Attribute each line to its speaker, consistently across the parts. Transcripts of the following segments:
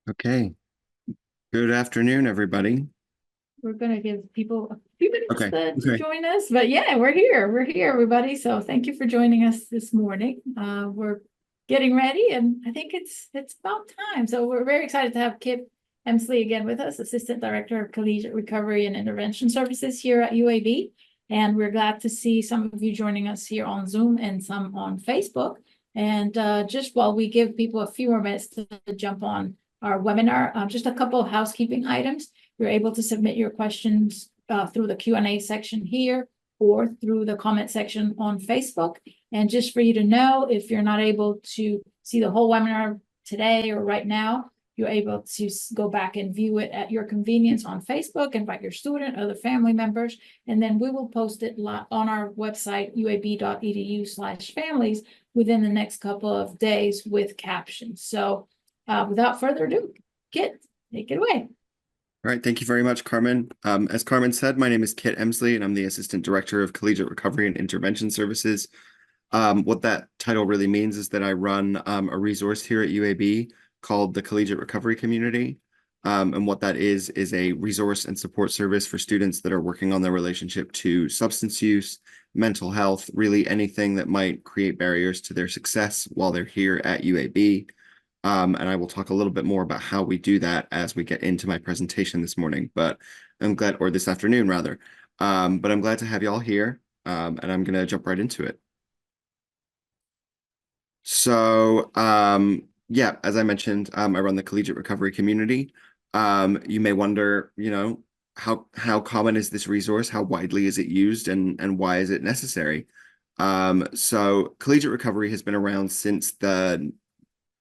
Speaker 1: Okay. Good afternoon, everybody.
Speaker 2: We're gonna give people a few minutes
Speaker 1: Okay.
Speaker 2: to
Speaker 1: Okay.
Speaker 2: join us, but yeah, we're here. We're here, everybody. So thank you for joining us this morning. We're getting ready, and I think it's about time. So we're very excited to have Kip Emsley again with us, Assistant Director of Collegiate Recovery and Intervention Services here at UAB. And we're glad to see some of you joining us here on Zoom and some on Facebook. And just while we give people a few more minutes to jump on our webinar, just a couple of housekeeping items. You're able to submit your questions through the Q&A section here or through the comment section on Facebook. And just for you to know, if you're not able to see the whole webinar today or right now, you're able to go back and view it at your convenience on Facebook, invite your student, other family members, and then we will post it on our website, uab.edu/families, within the next couple of days with captions. So without further ado, Kit, take it away.
Speaker 1: All right. Thank you very much, Carmen. As Carmen said, my name is Kit Emsley, and I'm the Assistant Director of Collegiate Recovery and Intervention Services. What that title really means is that I run a resource here at UAB called the Collegiate Recovery Community. And what that is a resource and support service for students that are working on their relationship to substance use, mental health, really anything that might create barriers to their success while they're here at UAB. And I will talk a little bit more about how we do that as we get into my presentation this morning, but I'm glad, or this afternoon rather. But I'm glad to have you all here, and I'm going to jump right into it. So, yeah, as I mentioned, I run the Collegiate Recovery Community. You may wonder, how common is this resource? How widely is it used, and why is it necessary? So Collegiate Recovery has been around since the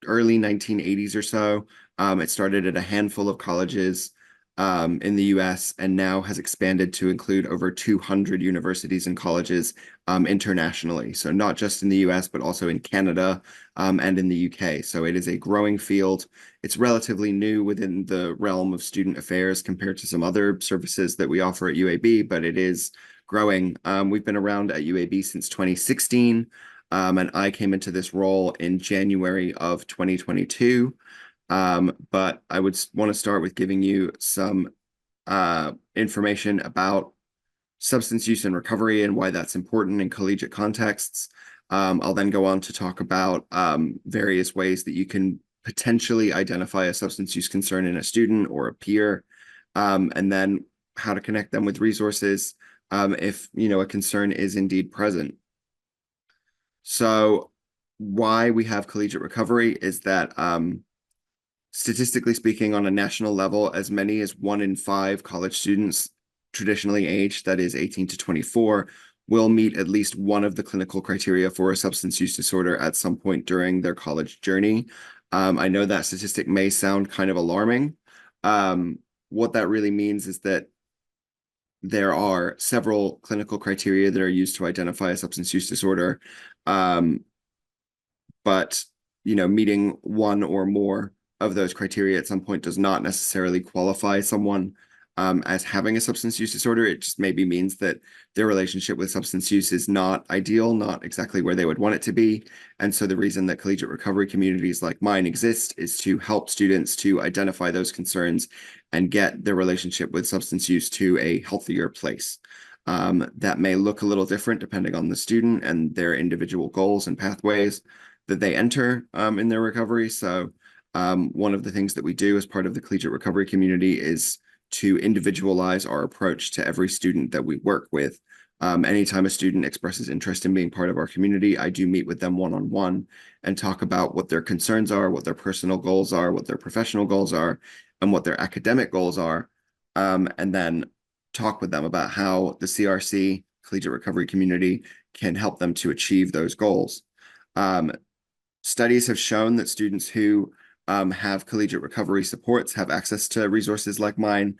Speaker 1: early 1980s or so. It started at a handful of colleges in the US and now has expanded to include over 200 universities and colleges internationally. So not just in the US, but also in Canada and in the UK. So it is a growing field. It's relatively new within the realm of student affairs compared to some other services that we offer at UAB, but it is growing. We've been around at UAB since 2016. And I came into this role in January of 2022. But I would want to start with giving you some information about substance use and recovery and why that's important in collegiate contexts. I'll then go on to talk about various ways that you can potentially identify a substance use concern in a student or a peer, and then how to connect them with resources if a concern is indeed present. So why we have collegiate recovery is that statistically speaking, on a national level, as many as 1 in 5 college students traditionally aged, that is 18 to 24, will meet at least one of the clinical criteria for a substance use disorder at some point during their college journey. I know that statistic may sound kind of alarming. What that really means is that there are several clinical criteria that are used to identify a substance use disorder. But meeting one or more of those criteria at some point does not necessarily qualify someone as having a substance use disorder. It just maybe means that their relationship with substance use is not ideal, not exactly where they would want it to be. And so the reason that collegiate recovery communities like mine exist is to help students to identify those concerns and get their relationship with substance use to a healthier place. That may look a little different depending on the student and their individual goals and pathways that they enter in their recovery. So one of the things that we do as part of the collegiate recovery community is to individualize our approach to every student that we work with. Anytime a student expresses interest in being part of our community, I do meet with them one-on-one and talk about what their concerns are, what their personal goals are, what their professional goals are, and what their academic goals are, and then talk with them about how the CRC, Collegiate Recovery Community, can help them to achieve those goals. Studies have shown that students who have collegiate recovery supports have access to resources like mine.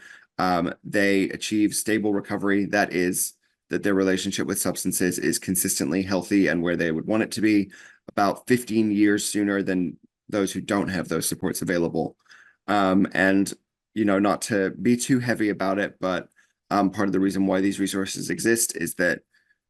Speaker 1: They achieve stable recovery. That is, that their relationship with substances is consistently healthy and where they would want it to be about 15 years sooner than those who don't have those supports available. And, not to be too heavy about it, but part of the reason why these resources exist is that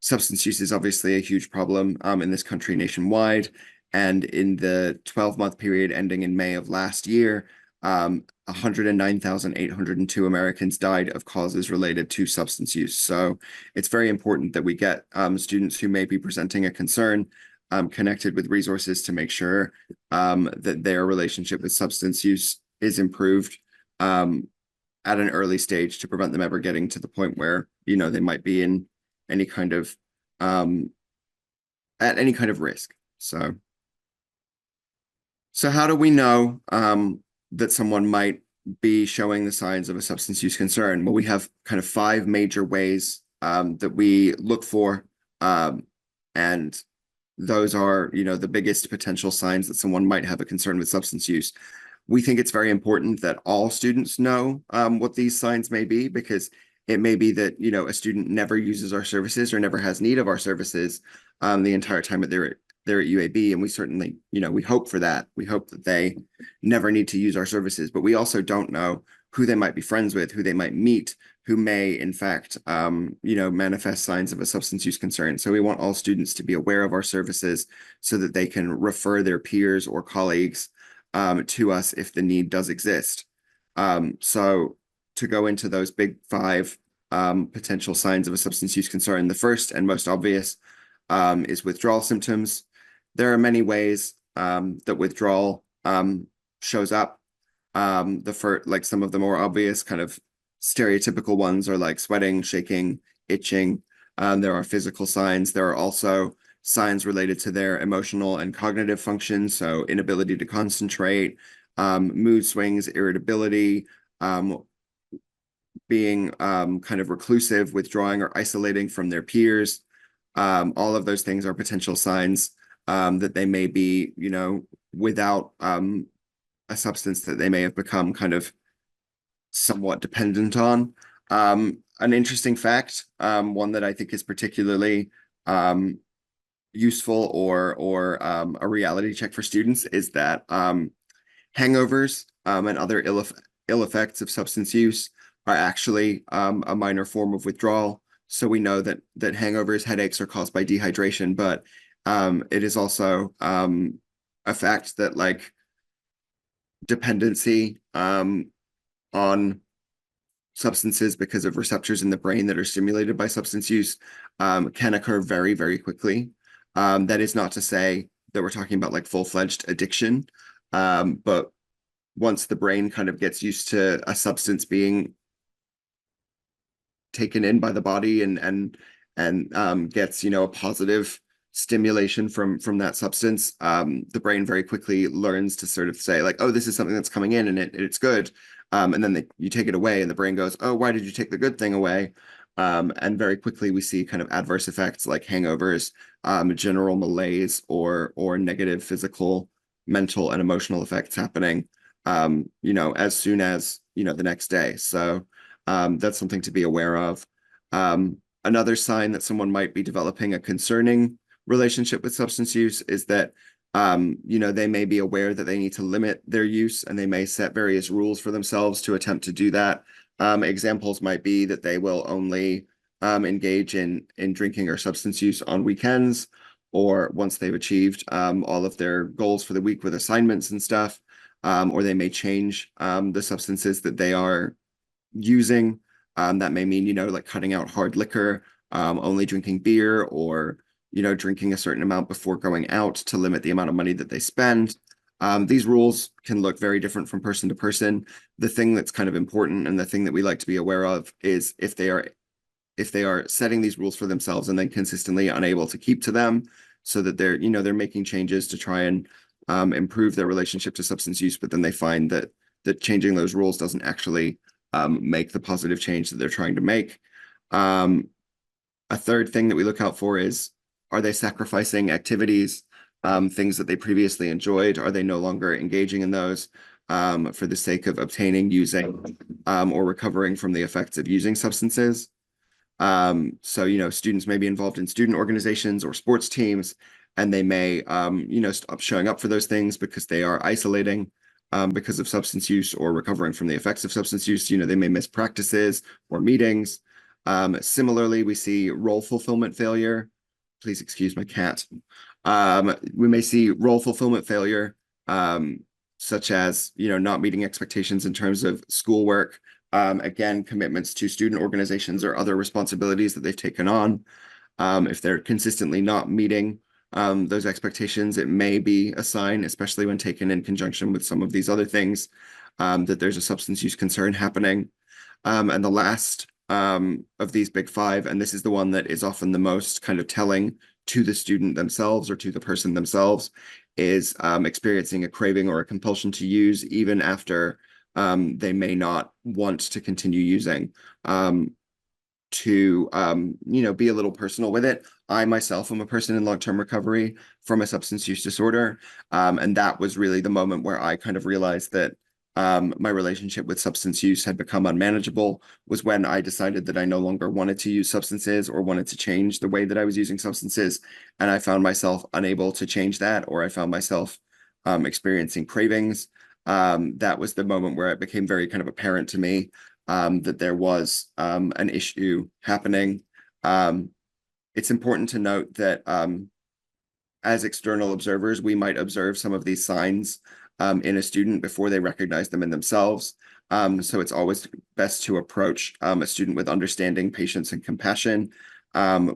Speaker 1: substance use is obviously a huge problem in this country nationwide. And in the 12-month period ending in May of last year, 109,802 Americans died of causes related to substance use. So it's very important that we get students who may be presenting a concern connected with resources to make sure that their relationship with substance use is improved at an early stage to prevent them ever getting to the point where, they might be in any kind of um, at any kind of risk. So how do we know that someone might be showing the signs of a substance use concern? Well, we have kind of five major ways that we look for, and those are, the biggest potential signs that someone might have a concern with substance use. We think it's very important that all students know what these signs may be, because it may be that, a student never uses our services or never has need of our services the entire time that they're at UAB. And we certainly, we hope for that. We hope that they never need to use our services, but we also don't know who they might be friends with, who they might meet, who may, in fact, manifest signs of a substance use concern. So we want all students to be aware of our services so that they can refer their peers or colleagues to us if the need does exist. So to go into those big five potential signs of a substance use concern, the first and most obvious is withdrawal symptoms. There are many ways that withdrawal shows up. Like some of the more obvious kind of stereotypical ones are like sweating, shaking, itching. There are physical signs. There are also signs related to their emotional and cognitive functions, so inability to concentrate, mood swings, irritability, being kind of reclusive, withdrawing or isolating from their peers. All of those things are potential signs that they may be, without a substance that they may have become kind of somewhat dependent on. An interesting fact, one that I think is particularly useful or a reality check for students, is that hangovers and other ill effects of substance use are actually a minor form of withdrawal. So we know that hangovers, headaches are caused by dehydration, but it is also a fact that like dependency on substances because of receptors in the brain that are stimulated by substance use can occur very, very quickly. That is not to say that we're talking about like full-fledged addiction, but once the brain kind of gets used to a substance being taken in by the body and gets, a positive stimulation from that substance, the brain very quickly learns to sort of say like, oh, this is something that's coming in and it's good. And then you take it away and the brain goes, oh, why did you take the good thing away? And very quickly we see kind of adverse effects like hangovers, general malaise, or negative physical, mental, and emotional effects happening, as soon as, the next day. So that's something to be aware of. Another sign that someone might be developing a concerning relationship with substance use is that they may be aware that they need to limit their use, and they may set various rules for themselves to attempt to do that. Examples might be that they will only engage in drinking or substance use on weekends, or once they've achieved all of their goals for the week with assignments and stuff, or they may change the substances that they are using. That may mean, like cutting out hard liquor, only drinking beer, or, drinking a certain amount before going out to limit the amount of money that they spend. These rules can look very different from person to person. The thing that's kind of important and the thing that we like to be aware of is if they are setting these rules for themselves and then consistently unable to keep to them, so that they're making changes to try and improve their relationship to substance use, but then they find that changing those rules doesn't actually make the positive change that they're trying to make. A third thing that we look out for is, are they sacrificing activities, things that they previously enjoyed? Are they no longer engaging in those for the sake of obtaining, using, or recovering from the effects of using substances? So, students may be involved in student organizations or sports teams, and they may, stop showing up for those things because they are isolating because of substance use or recovering from the effects of substance use. They may miss practices or meetings. Similarly, we see role fulfillment failure. Please excuse my cat. We may see role fulfillment failure such as, not meeting expectations in terms of schoolwork, again, commitments to student organizations or other responsibilities that they've taken on. If they're consistently not meeting those expectations, it may be a sign, especially when taken in conjunction with some of these other things, that there's a substance use concern happening. And the last of these big five, and this is the one that is often the most kind of telling to the student themselves or to the person themselves, is experiencing a craving or a compulsion to use even after they may not want to continue using. To be a little personal with it. I myself am a person in long-term recovery from a substance use disorder. And that was really the moment where I kind of realized that my relationship with substance use had become unmanageable, was when I decided that I no longer wanted to use substances or wanted to change the way that I was using substances. And I found myself unable to change that, or I found myself experiencing cravings. That was the moment where it became very kind of apparent to me that there was an issue happening. Um, it's important to note that as external observers, we might observe some of these signs in a student before they recognize them in themselves. So it's always best to approach a student with understanding, patience, and compassion,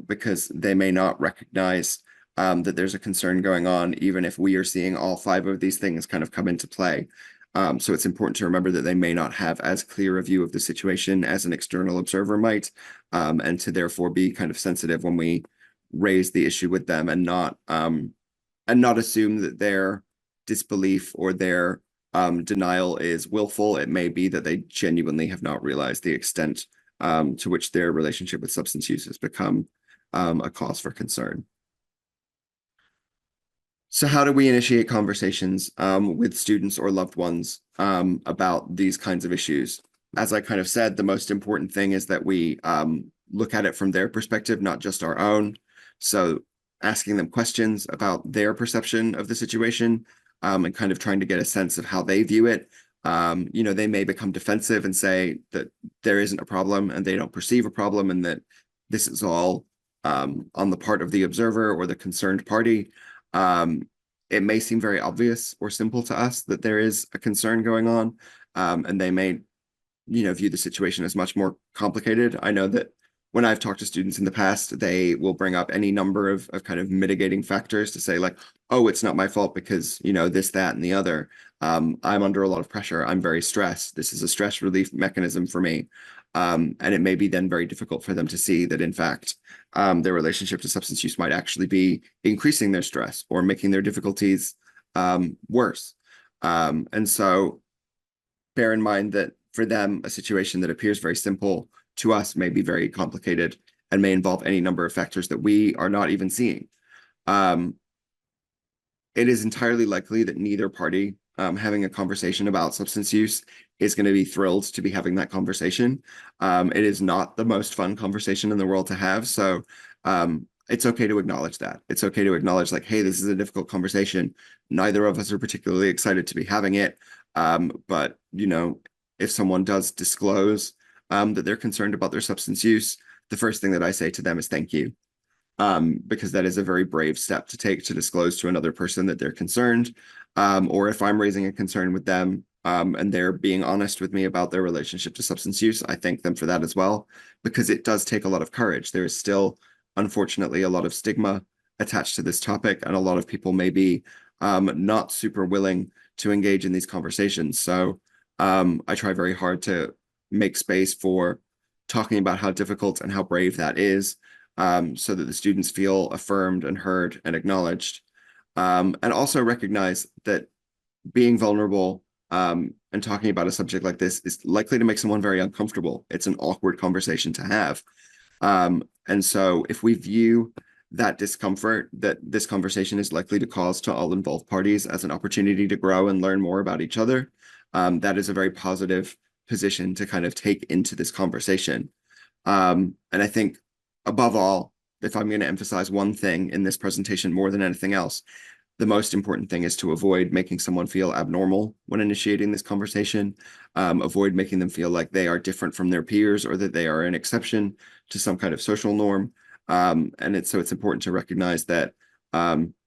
Speaker 1: because they may not recognize that there's a concern going on, even if we are seeing all five of these things kind of come into play. So it's important to remember that they may not have as clear a view of the situation as an external observer might, and to therefore be kind of sensitive when we raise the issue with them, and not assume that their disbelief or their denial is willful. It may be that they genuinely have not realized the extent to which their relationship with substance use has become a cause for concern. So how do we initiate conversations with students or loved ones about these kinds of issues? As I kind of said, the most important thing is that we look at it from their perspective, not just our own. So asking them questions about their perception of the situation, and kind of trying to get a sense of how they view it. They may become defensive and say that there isn't a problem and they don't perceive a problem, and that this is all on the part of the observer or the concerned party. Um, it may seem very obvious or simple to us that there is a concern going on, and they may, view the situation as much more complicated. I know that when I've talked to students in the past, they will bring up any number of kind of mitigating factors to say, like, oh, it's not my fault because, this, that, and the other. I'm under a lot of pressure. I'm very stressed. This is a stress relief mechanism for me. And it may be then very difficult for them to see that, in fact, their relationship to substance use might actually be increasing their stress or making their difficulties worse. And so bear in mind that for them, a situation that appears very simple to us may be very complicated and may involve any number of factors that we are not even seeing. Um, it is entirely likely that neither party having a conversation about substance use is going to be thrilled to be having that conversation. It is not the most fun conversation in the world to have. So it's okay to acknowledge that. It's okay to acknowledge, like, hey, this is a difficult conversation. Neither of us are particularly excited to be having it. But, if someone does disclose that they're concerned about their substance use, the first thing that I say to them is thank you. Because that is a very brave step to take, to disclose to another person that they're concerned. Or if I'm raising a concern with them, and they're being honest with me about their relationship to substance use, I thank them for that as well, because it does take a lot of courage. There is still, unfortunately, a lot of stigma attached to this topic, and a lot of people may be not super willing to engage in these conversations. So I try very hard to make space for talking about how difficult and how brave that is, so that the students feel affirmed and heard and acknowledged. And also recognize that being vulnerable and talking about a subject like this is likely to make someone very uncomfortable. It's an awkward conversation to have. And so if we view that discomfort that this conversation is likely to cause to all involved parties as an opportunity to grow and learn more about each other, that is a very positive position to kind of take into this conversation. And I think, above all, if I'm going to emphasize one thing in this presentation more than anything else, the most important thing is to avoid making someone feel abnormal when initiating this conversation. Avoid making them feel like they are different from their peers or that they are an exception to some kind of social norm. And so it's important to recognize that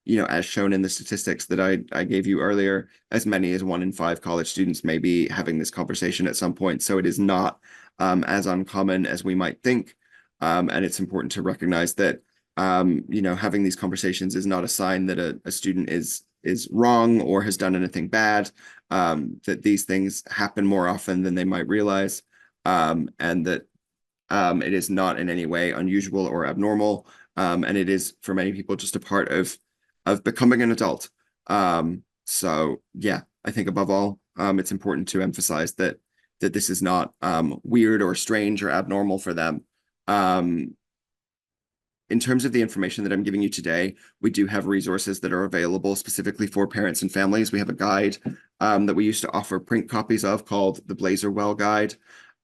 Speaker 1: as shown in the statistics that I gave you earlier, as many as 1 in 5 college students may be having this conversation at some point. So it is not as uncommon as we might think. And it's important to recognize that having these conversations is not a sign that a student is wrong or has done anything bad. That these things happen more often than they might realize, and that it is not in any way unusual or abnormal, and it is for many people just a part of becoming an adult. So yeah, I think above all, it's important to emphasize that this is not weird or strange or abnormal for them. Um, in terms of the information that I'm giving you today, we do have resources that are available specifically for parents and families. We have a guide that we used to offer print copies of called the Blazerwell Guide.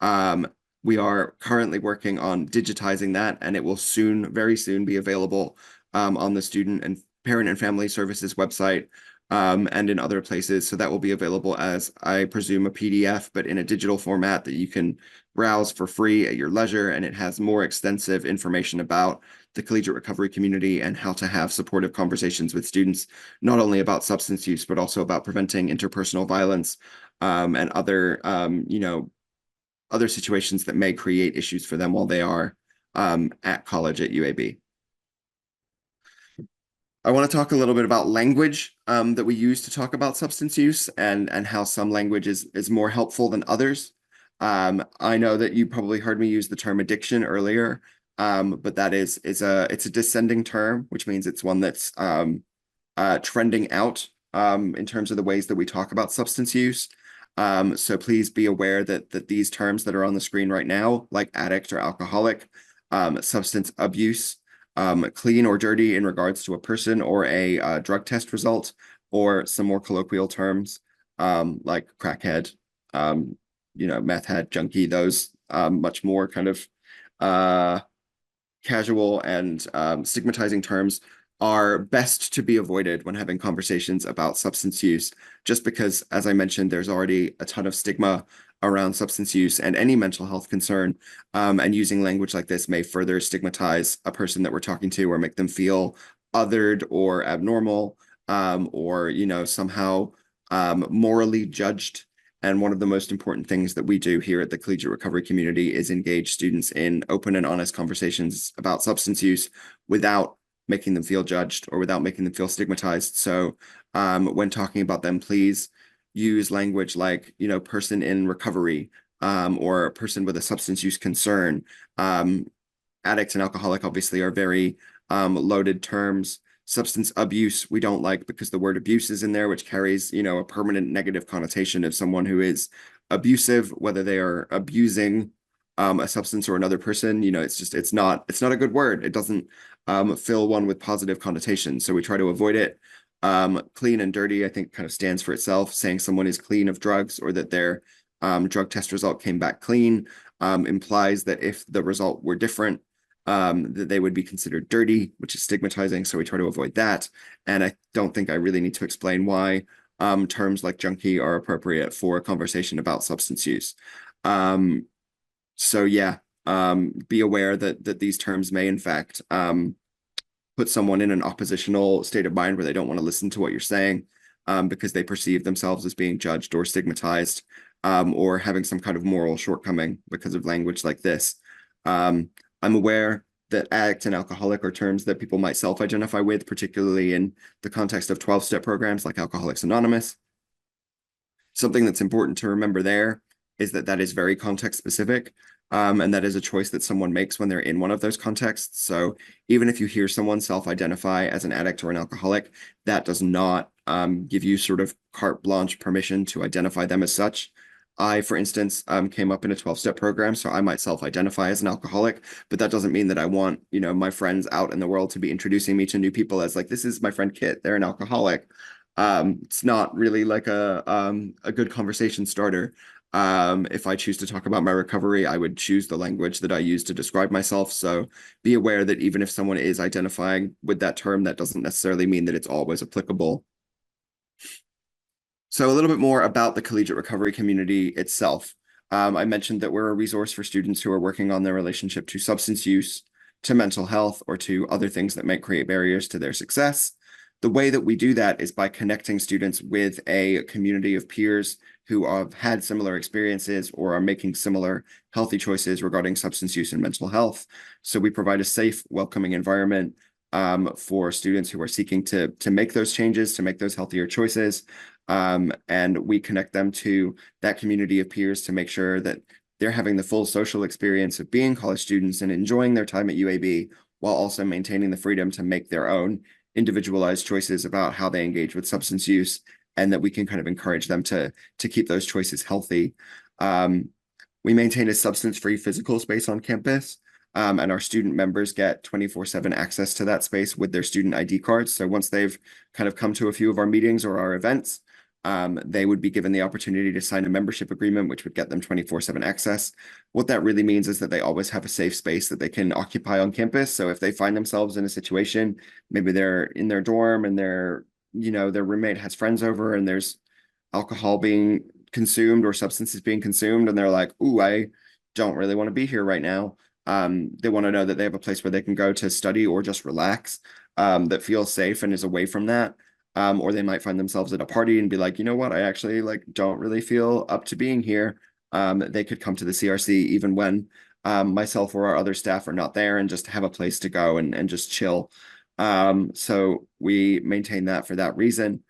Speaker 1: Um, we are currently working on digitizing that, and it will soon, very soon, be available on the Student and Parent and Family Services website and in other places. So that will be available as, I presume, a PDF, but in a digital format that you can browse for free at your leisure. And it has more extensive information about the collegiate recovery community and how to have supportive conversations with students, not only about substance use, but also about preventing interpersonal violence and other situations that may create issues for them while they are at college at UAB. I want to talk a little bit about language that we use to talk about substance use and how some language is more helpful than others. I know that you probably heard me use the term addiction earlier, but that it's a descending term, which means it's one that's trending out in terms of the ways that we talk about substance use. So please be aware that these terms that are on the screen right now, like addict or alcoholic, substance abuse, clean or dirty in regards to a person or a drug test result, or some more colloquial terms like crackhead, meth head, junkie, those much more kind of casual and stigmatizing terms are best to be avoided when having conversations about substance use, just because, as I mentioned, there's already a ton of stigma around substance use and any mental health concern. And using language like this may further stigmatize a person that we're talking to or make them feel othered or abnormal, or, somehow morally judged. And one of the most important things that we do here at the Collegiate Recovery Community is engage students in open and honest conversations about substance use without making them feel judged or without making them feel stigmatized. So when talking about them, please use language like, person in recovery, or a person with a substance use concern. Addict and alcoholic obviously are very loaded terms. Substance abuse we don't like because the word abuse is in there, which carries, a permanent negative connotation of someone who is abusive, whether they are abusing a substance or another person. It's not a good word. It doesn't fill one with positive connotations. So we try to avoid it. Clean and dirty, I think, kind of stands for itself. Saying someone is clean of drugs or that their drug test result came back clean implies that if the result were different, that they would be considered dirty, which is stigmatizing. So we try to avoid that. And I don't think I really need to explain why terms like junkie are appropriate for a conversation about substance use. So yeah, be aware that these terms may in fact put someone in an oppositional state of mind where they don't want to listen to what you're saying because they perceive themselves as being judged or stigmatized, or having some kind of moral shortcoming because of language like this. I'm aware that addict and alcoholic are terms that people might self-identify with, particularly in the context of 12-step programs like Alcoholics Anonymous. Something that's important to remember there is that is very context specific. And that is a choice that someone makes when they're in one of those contexts. So even if you hear someone self-identify as an addict or an alcoholic, that does not give you sort of carte blanche permission to identify them as such. I, for instance, came up in a 12-step program, so I might self-identify as an alcoholic, but that doesn't mean that I want, my friends out in the world to be introducing me to new people as like, this is my friend Kit, they're an alcoholic. It's not really like a good conversation starter. If I choose to talk about my recovery, I would choose the language that I use to describe myself. So be aware that even if someone is identifying with that term, that doesn't necessarily mean that it's always applicable. So a little bit more about the collegiate recovery community itself. I mentioned that we're a resource for students who are working on their relationship to substance use, to mental health, or to other things that might create barriers to their success. The way that we do that is by connecting students with a community of peers who have had similar experiences or are making similar healthy choices regarding substance use and mental health. So we provide a safe, welcoming environment for students who are seeking to make those changes, to make those healthier choices. And we connect them to that community of peers to make sure that they're having the full social experience of being college students and enjoying their time at UAB while also maintaining the freedom to make their own individualized choices about how they engage with substance use, and that we can kind of encourage them to keep those choices healthy. We maintain a substance-free physical space on campus, and our student members get 24/7 access to that space with their student ID cards. So once they've kind of come to a few of our meetings or our events, they would be given the opportunity to sign a membership agreement, which would get them 24/7 access. What that really means is that they always have a safe space that they can occupy on campus. So if they find themselves in a situation, maybe they're in their dorm and their roommate has friends over and there's alcohol being consumed or substances being consumed, and they're like, "Ooh, I don't really want to be here right now." They want to know that they have a place where they can go to study or just relax, that feels safe and is away from that. Or they might find themselves at a party and be like, you know what, I actually like don't really feel up to being here. They could come to the CRC even when myself or our other staff are not there, and just have a place to go and just chill. So we maintain that for that reason.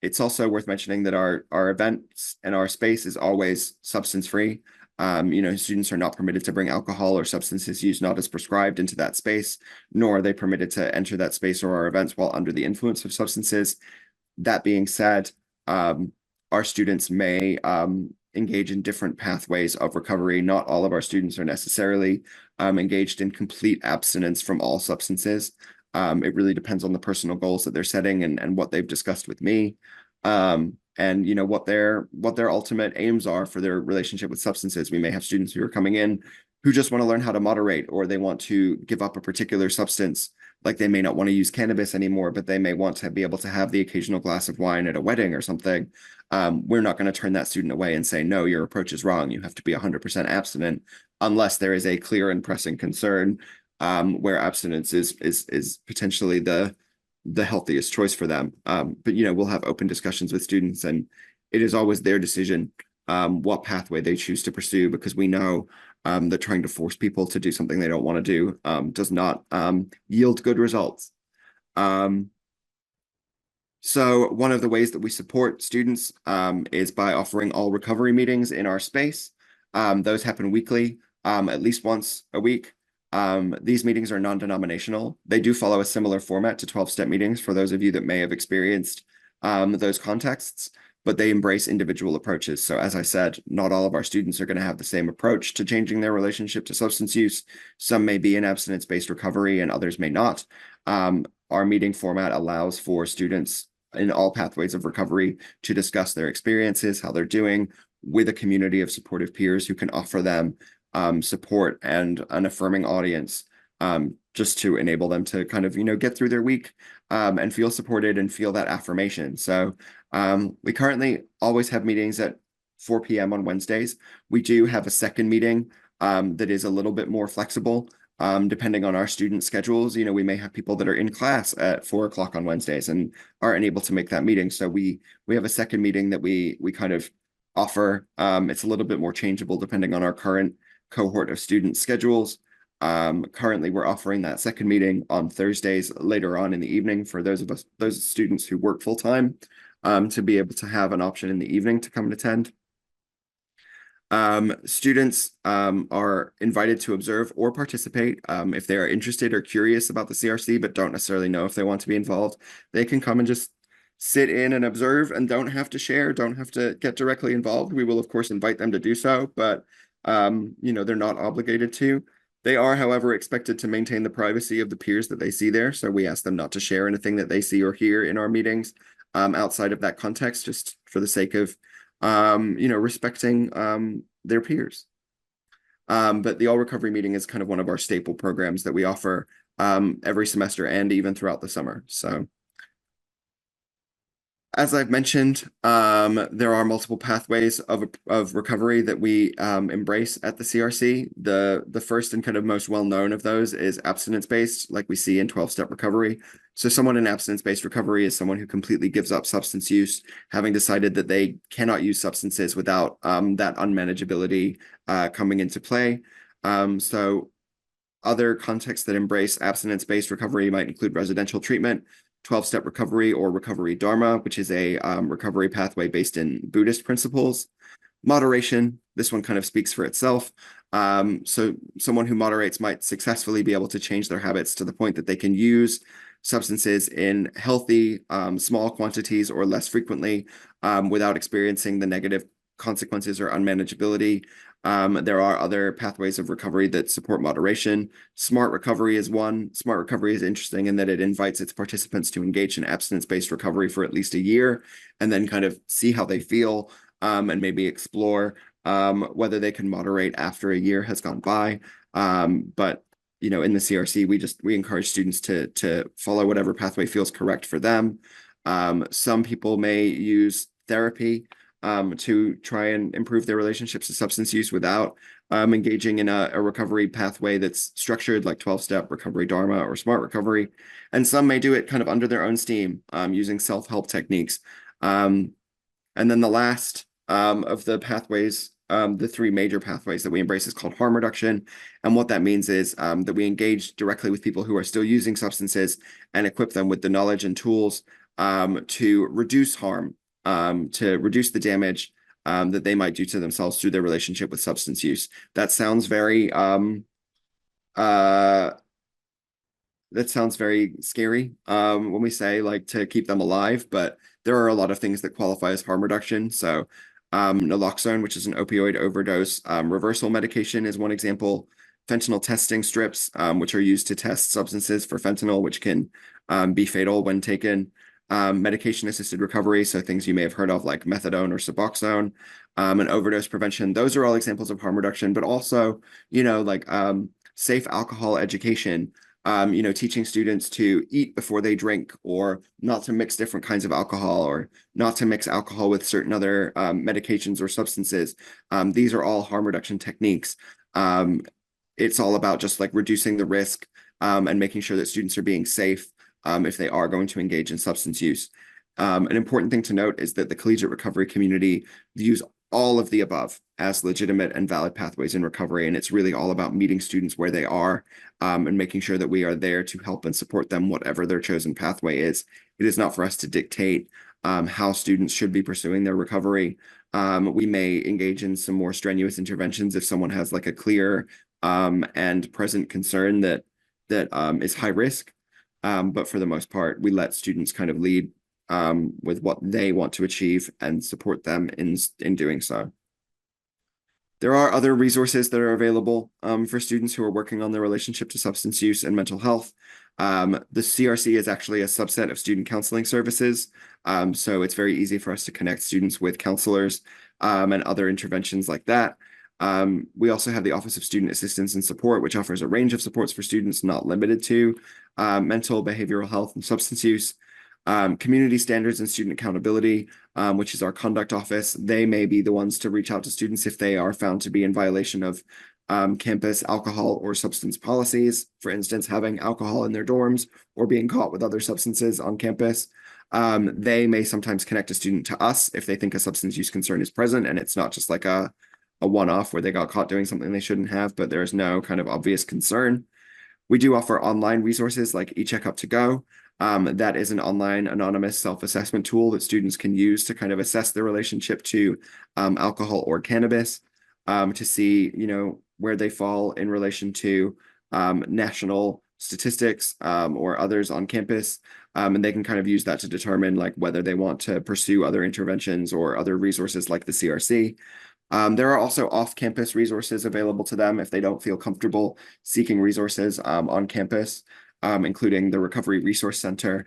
Speaker 1: It's also worth mentioning that our events and our space is always substance free. Students are not permitted to bring alcohol or substances used not as prescribed into that space, nor are they permitted to enter that space or our events while under the influence of substances. That being said, our students may engage in different pathways of recovery. Not all of our students are necessarily engaged in complete abstinence from all substances. It really depends on the personal goals that they're setting and what they've discussed with me. And what their ultimate aims are for their relationship with substances. We may have students who are coming in who just want to learn how to moderate, or they want to give up a particular substance. Like they may not want to use cannabis anymore, but they may want to be able to have the occasional glass of wine at a wedding or something. We're not going to turn that student away and say, no, your approach is wrong. You have to be 100% abstinent, unless there is a clear and pressing concern where abstinence is potentially the healthiest choice for them. But we'll have open discussions with students, and it is always their decision what pathway they choose to pursue, because we know that trying to force people to do something they don't want to do does not yield good results. So one of the ways that we support students is by offering all recovery meetings in our space. Those happen weekly, at least once a week. These meetings are non-denominational. They do follow a similar format to 12-step meetings for those of you that may have experienced those contexts, but they embrace individual approaches. So as I said, not all of our students are going to have the same approach to changing their relationship to substance use. Some may be in abstinence-based recovery and others may not. Our meeting format allows for students in all pathways of recovery to discuss their experiences, how they're doing, with a community of supportive peers who can offer them support and an affirming audience, just to enable them to kind of, get through their week and feel supported and feel that affirmation. So we currently always have meetings at 4 p.m. on Wednesdays. We do have a second meeting that is a little bit more flexible. Depending on our student schedules, we may have people that are in class at 4 o'clock on Wednesdays and aren't able to make that meeting. So we have a second meeting that we kind of offer. It's a little bit more changeable depending on our current cohort of student schedules. Currently, we're offering that second meeting on Thursdays later on in the evening for those students who work full time, to be able to have an option in the evening to come and attend. Students are invited to observe or participate. If they are interested or curious about the CRC, but don't necessarily know if they want to be involved, they can come and just sit in and observe and don't have to share, don't have to get directly involved. We will, of course, invite them to do so, but they're not obligated to. They are, however, expected to maintain the privacy of the peers that they see there. So we ask them not to share anything that they see or hear in our meetings outside of that context, just for the sake of respecting their peers. But the All Recovery Meeting is kind of one of our staple programs that we offer every semester and even throughout the summer. So As I've mentioned, there are multiple pathways of recovery that we embrace at the CRC. The first and kind of most well-known of those is abstinence-based, like we see in 12-step recovery. So someone in abstinence-based recovery is someone who completely gives up substance use, having decided that they cannot use substances without that unmanageability coming into play. So other contexts that embrace abstinence-based recovery might include residential treatment, 12-step recovery, or recovery dharma, which is a recovery pathway based in Buddhist principles. Moderation, this one kind of speaks for itself. So someone who moderates might successfully be able to change their habits to the point that they can use substances in healthy, small quantities or less frequently without experiencing the negative consequences or unmanageability. There are other pathways of recovery that support moderation. Smart recovery is one. Smart recovery is interesting in that it invites its participants to engage in abstinence-based recovery for at least a year and then kind of see how they feel and maybe explore whether they can moderate after a year has gone by. But in the CRC, we encourage students to follow whatever pathway feels correct for them. Some people may use therapy to try and improve their relationships to substance use without engaging in a recovery pathway that's structured like 12-step recovery dharma or smart recovery. And some may do it kind of under their own steam using self-help techniques. And then the last of the pathways, the three major pathways that we embrace is called harm reduction. And what that means is that we engage directly with people who are still using substances and equip them with the knowledge and tools to reduce harm, to reduce the damage that they might do to themselves through their relationship with substance use. That sounds very uh, that sounds very scary when we say like to keep them alive, but there are a lot of things that qualify as harm reduction. So naloxone, which is an opioid overdose reversal medication, is one example. Fentanyl testing strips, which are used to test substances for fentanyl, which can be fatal when taken. Medication-assisted recovery, so things you may have heard of like methadone or Suboxone, and overdose prevention. Those are all examples of harm reduction, but also, like safe alcohol education, teaching students to eat before they drink or not to mix different kinds of alcohol or not to mix alcohol with certain other medications or substances. These are all harm reduction techniques. It's all about just like reducing the risk and making sure that students are being safe if they are going to engage in substance use. An important thing to note is that the collegiate recovery community views all of the above as legitimate and valid pathways in recovery. And it's really all about meeting students where they are and making sure that we are there to help and support them, whatever their chosen pathway is. It is not for us to dictate how students should be pursuing their recovery. We may engage in some more strenuous interventions if someone has like a clear and present concern that is high risk. But for the most part, we let students kind of lead with what they want to achieve and support them in doing so. There are other resources that are available for students who are working on their relationship to substance use and mental health. The CRC is actually a subset of student counseling services, so it's very easy for us to connect students with counselors and other interventions like that. We also have the Office of Student Assistance and Support, which offers a range of supports for students not limited to mental, behavioral health, and substance use. Community standards and student accountability, which is our conduct office. They may be the ones to reach out to students if they are found to be in violation of campus alcohol or substance policies. For instance, having alcohol in their dorms or being caught with other substances on campus. They may sometimes connect a student to us if they think a substance use concern is present and it's not just like a one-off where they got caught doing something they shouldn't have, but there's no kind of obvious concern. We do offer online resources like eCheckup to Go. That is an online anonymous self-assessment tool that students can use to kind of assess their relationship to alcohol or cannabis to see, where they fall in relation to national statistics or others on campus. And they can kind of use that to determine like whether they want to pursue other interventions or other resources like the CRC. There are also off-campus resources available to them if they don't feel comfortable seeking resources on campus, including the Recovery Resource Center,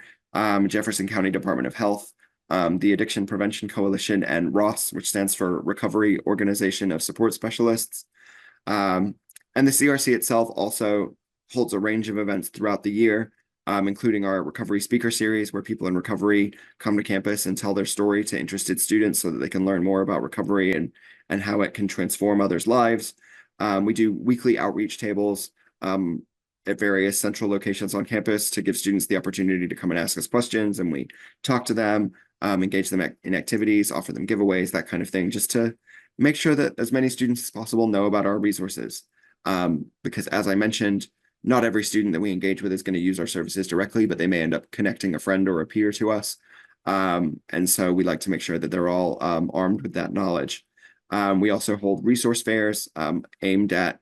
Speaker 1: Jefferson County Department of Health, the Addiction Prevention Coalition, and ROS, which stands for Recovery Organization of Support Specialists. And the CRC itself also holds a range of events throughout the year. including our recovery speaker series, where people in recovery come to campus and tell their story to interested students so that they can learn more about recovery and how it can transform others' lives. We do weekly outreach tables at various central locations on campus to give students the opportunity to come and ask us questions, and we talk to them, engage them in activities, offer them giveaways, that kind of thing, just to make sure that as many students as possible know about our resources. Because as I mentioned, not every student that we engage with is going to use our services directly, but they may end up connecting a friend or a peer to us. And so we like to make sure that they're all armed with that knowledge. We also hold resource fairs aimed at,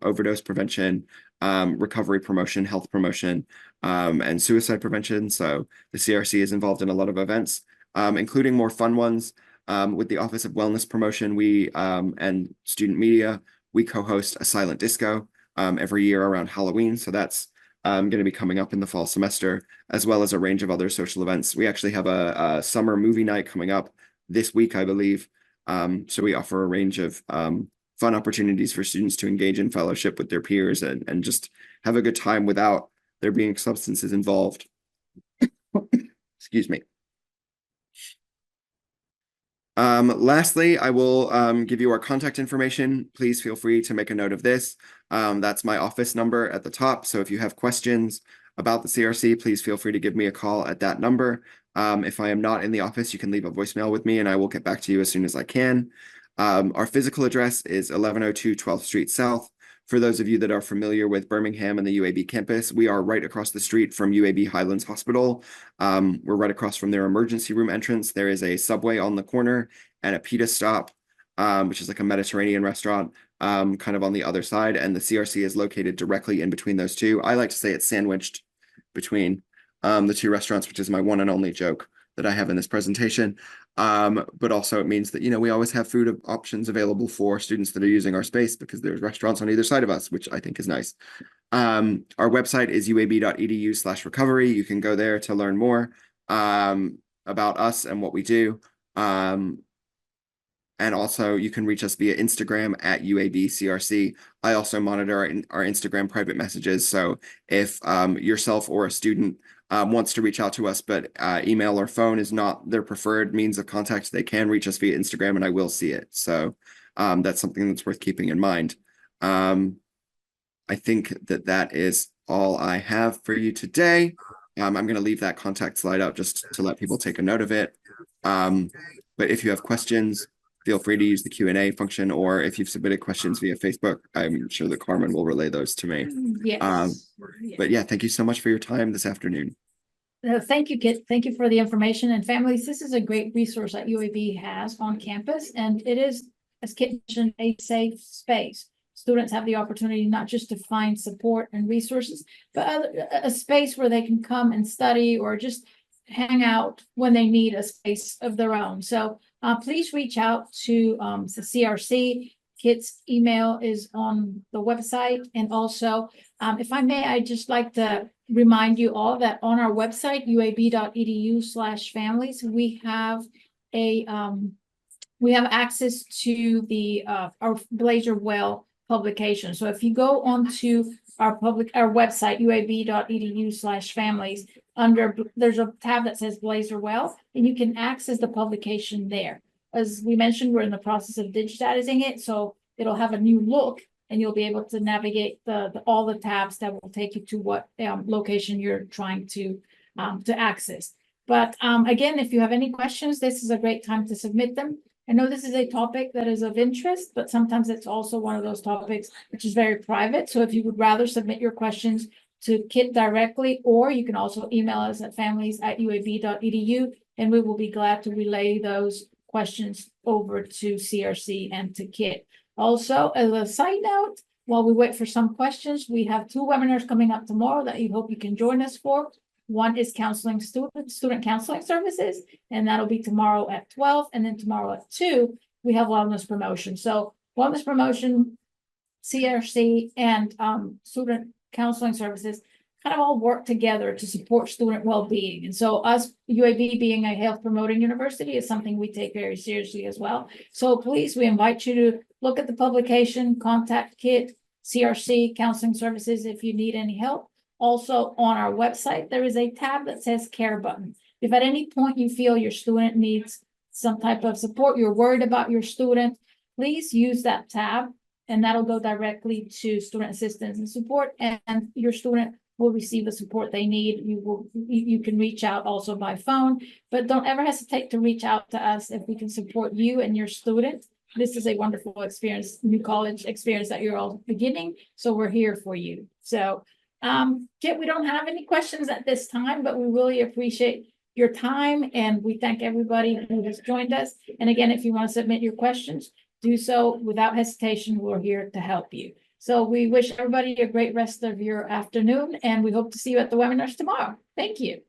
Speaker 1: overdose prevention, recovery promotion, health promotion, and suicide prevention. So the CRC is involved in a lot of events, including more fun ones. With the Office of Wellness Promotion, we and student media, we co-host a silent disco every year around Halloween. So that's going to be coming up in the fall semester, as well as a range of other social events. We actually have a summer movie night coming up this week, I believe. So we offer a range of fun opportunities for students to engage in fellowship with their peers and just have a good time without there being substances involved. Excuse me. Lastly, I will give you our contact information. Please feel free to make a note of this. That's my office number at the top. So if you have questions about the CRC, please feel free to give me a call at that number. If I am not in the office, you can leave a voicemail with me and I will get back to you as soon as I can. Our physical address is 1102 12th Street South. For those of you that are familiar with Birmingham and the UAB campus, we are right across the street from UAB Highlands Hospital. We're right across from their emergency room entrance. There is a Subway on the corner and a pita stop, which is like a Mediterranean restaurant, kind of on the other side. And the CRC is located directly in between those two. I like to say it's sandwiched between the two restaurants, which is my one and only joke that I have in this presentation. But also it means that, we always have food options available for students that are using our space because there's restaurants on either side of us, which I think is nice. Our website is uab.edu/recovery. You can go there to learn more about us and what we do. And also you can reach us via Instagram at UABCRC. I also monitor our Instagram private messages. So if yourself or a student wants to reach out to us, but email or phone is not their preferred means of contact, they can reach us via Instagram and I will see it. So that's something that's worth keeping in mind. I think that is all I have for you today. I'm going to leave that contact slide out just to let people take a note of it. But if you have questions, feel free to use the Q&A function, or if you've submitted questions via Facebook, I'm sure that Carmen will relay those to me.
Speaker 2: Yes.
Speaker 1: But yeah, thank you so much for your time this afternoon.
Speaker 2: No, thank you, Kit. Thank you for the information. And families, this is a great resource that UAB has on campus. And it is, as Kit mentioned, a safe space. Students have the opportunity not just to find support and resources, but a space where they can come and study or just hang out when they need a space of their own. So please reach out to the CRC. Kit's email is on the website. And also, if I may, I'd just like to remind you all that on our website, uab.edu/families, we have access to the our Blazer Well publication. So if you go onto our website, uab.edu/families, there's a tab that says Blazer Well, and you can access the publication there. As we mentioned, we're in the process of digitizing it, so it'll have a new look and you'll be able to navigate all the tabs that will take you to what location you're trying to access. But again, if you have any questions, this is a great time to submit them. I know this is a topic that is of interest, but sometimes it's also one of those topics which is very private. So if you would rather submit your questions to Kit directly, or you can also email us at families@uab.edu, and we will be glad to relay those questions over to CRC and to Kit. Also, as a side note, while we wait for some questions, we have 2 webinars coming up tomorrow that we hope you can join us for. One is student counseling services, and that'll be tomorrow at 12. And then tomorrow at 2, we have wellness promotion. So wellness promotion, CRC, and student counseling services kind of all work together to support student well-being. And so us, UAB being a health promoting university, is something we take very seriously as well. So please, we invite you to look at the publication, contact Kit, CRC, counseling services if you need any help. Also, on our website, there is a tab that says Care Button. If at any point you feel your student needs some type of support, you're worried about your student, please use that tab, and that'll go directly to student assistance and support, and your student will receive the support they need. You can reach out also by phone, but don't ever hesitate to reach out to us if we can support you and your student. This is a wonderful experience, new college experience that you're all beginning, so we're here for you. So, Kit, we don't have any questions at this time, but we really appreciate your time, and we thank everybody who has joined us. And again, if you want to submit your questions, do so without hesitation. We're here to help you. So we wish everybody a great rest of your afternoon, and we hope to see you at the webinars tomorrow. Thank you.